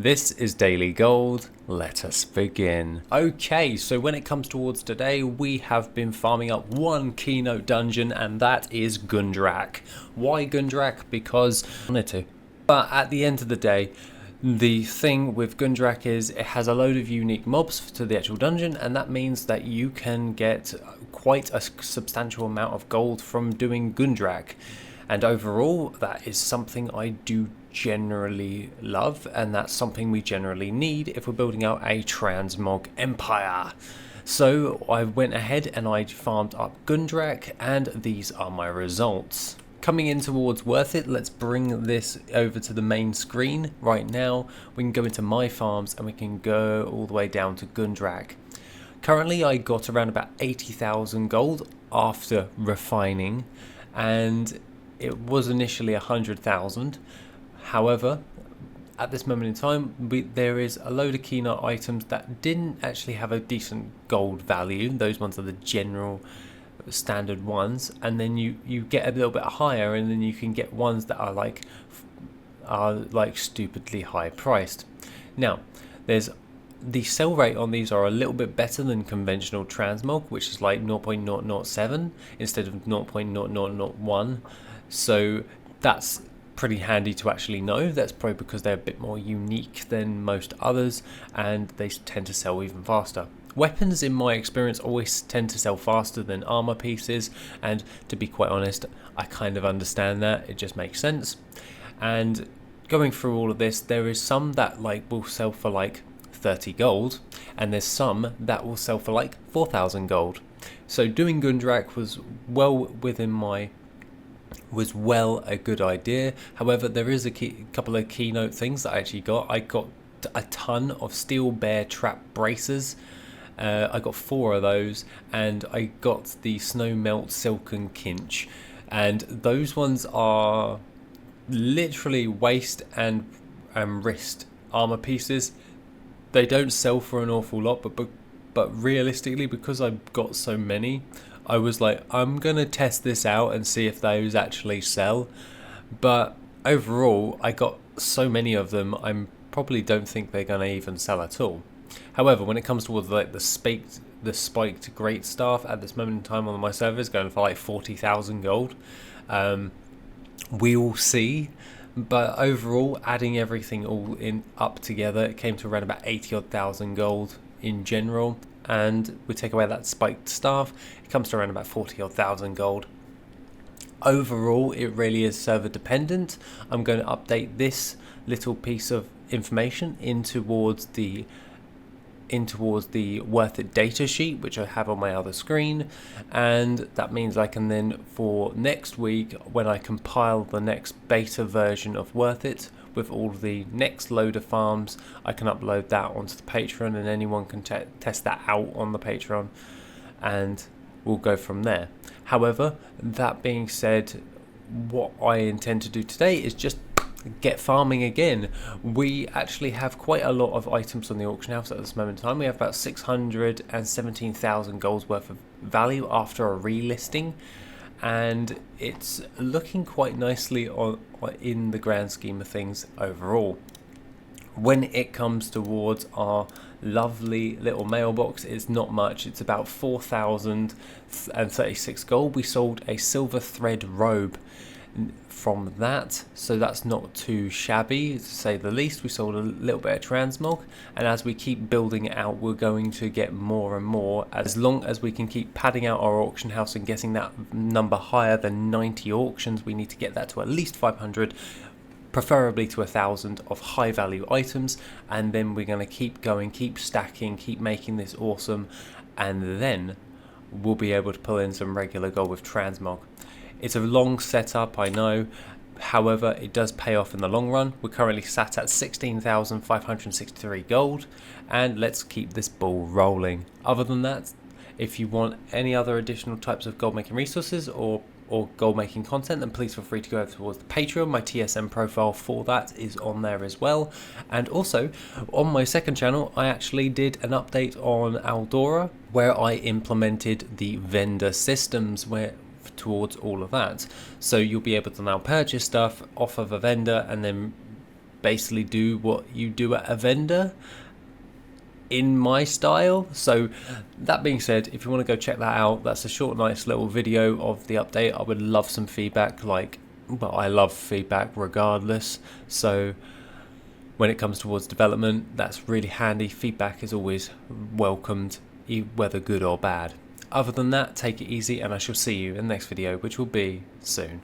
This is Daily Gold, let us begin. Okay, so when it comes towards today, we have been farming up one keynote dungeon, and that is Gundrak. Why Gundrak? Because I wanted to. But at the end of the day, the thing with Gundrak is it has a load of unique mobs to the actual dungeon, and that means that you can get quite a substantial amount of gold from doing Gundrak. And overall, that is something I do generally love, and that's something we generally need if we're building out a transmog empire. So I went ahead and I farmed up Gundrak, and these are my results. Coming in towards worth it, let's bring this over to the main screen. Right now, we can go into my farms and we can go all the way down to Gundrak. Currently, I got around about 80,000 gold after refining, and it was initially 100,000. However, at this moment in time, there is a load of keynote items that didn't actually have a decent gold value. Those ones are the general standard ones, and then you get a little bit higher, and then you can get ones that are like stupidly high priced. Now, there's the sell rate on these are a little bit better than conventional transmog, which is like 0.007 instead of 0.0001. So that's pretty handy to actually know. That's probably because they're a bit more unique than most others, and they tend to sell even faster. Weapons, in my experience, always tend to sell faster than armor pieces, and to be quite honest, I kind of understand that. It just makes sense. And going through all of this, there is some that will sell for 30 gold, and there's some that will sell for 4,000 gold. So doing Gundrak was a good idea. However, there is a couple of keynote things that I actually got. I got a ton of steel bear trap braces. I got 4 of those, and I got the snow melt silken 𝐆𝐀𝐌𝐄, and those ones are literally waist and wrist armor pieces. They don't sell for an awful lot, but realistically, because I've got so many, I was like, I'm gonna test this out and see if those actually sell. But overall, I got so many of them, I probably don't think they're gonna even sell at all. However, when it comes towards the spiked great staff at this moment in time on my server is going for 40,000 gold. We will see. But overall, adding everything all up together, it came to around about 80,000 gold in general. And we take away that spiked staff, it comes to around about 40,000 gold. Overall, it really is server dependent. I'm going to update this little piece of information in towards the worth it data sheet, which I have on my other screen, and that means I can then, for next week, when I compile the next beta version of worth it with all the next load of farms, I can upload that onto the Patreon, and anyone can test that out on the Patreon, and we'll go from there. However, that being said, what I intend to do today is just get farming again. We actually have quite a lot of items on the auction house at this moment in time. We have about 617,000 gold's worth of value after a relisting, and it's looking quite nicely in the grand scheme of things overall. When it comes towards our lovely little mailbox, it's not much. It's about 4,036 gold. We sold a silver thread robe from that, so that's not too shabby to say the least. We sold a little bit of transmog, and as we keep building it out, we're going to get more and more. As long as we can keep padding out our auction house and getting that number higher than 90 auctions, we need to get that to at least 500, preferably to 1,000 of high value items, and then we're going to keep going, keep stacking, keep making this awesome, and then we'll be able to pull in some regular gold with transmog. It's a long setup, I know. However, it does pay off in the long run. We're currently sat at 16,563 gold, and let's keep this ball rolling. Other than that, if you want any other additional types of gold making resources or gold making content, then please feel free to go over towards the Patreon. My TSM profile for that is on there as well. And also, on my second channel, I actually did an update on Eldora, where I implemented the vendor systems towards all of that. So you'll be able to now purchase stuff off of a vendor and then basically do what you do at a vendor in my style. So that being said, if you want to go check that out, that's a short, nice little video of the update. I would love some feedback, but I love feedback regardless. So when it comes towards development, that's really handy. Feedback is always welcomed, whether good or bad. Other than that, take it easy, and I shall see you in the next video, which will be soon.